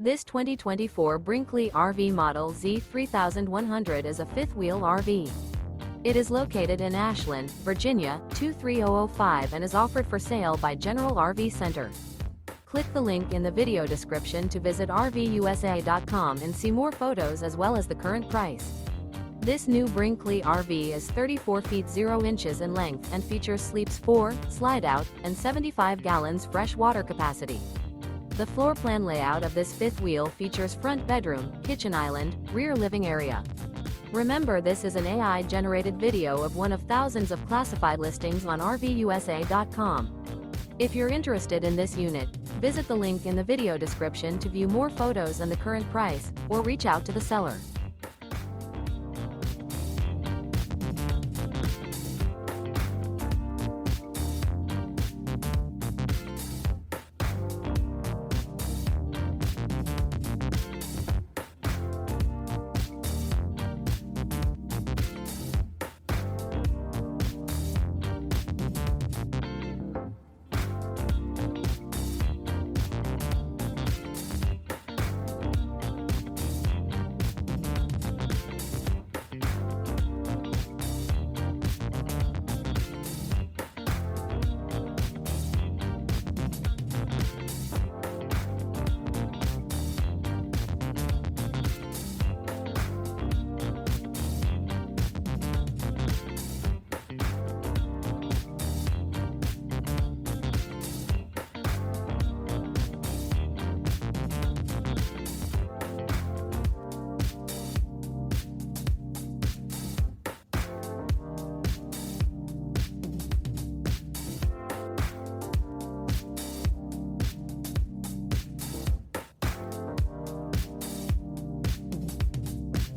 This 2024 Brinkley RV Model Z 3100 is a fifth-wheel RV. It is located in Ashland, Virginia, 23005 and is offered for sale by General RV Center. Click the link in the video description to visit RVUSA.com and see more photos as well as the current price. This new Brinkley RV is 34 feet 0 inches in length and features sleeps 4, slide-out, and 75 gallons fresh water capacity. The floor plan layout of this fifth wheel features front bedroom, kitchen island, rear living area. Remember, this is an AI-generated video of one of thousands of classified listings on RVUSA.com. If you're interested in this unit, visit the link in the video description to view more photos and the current price, or reach out to the seller.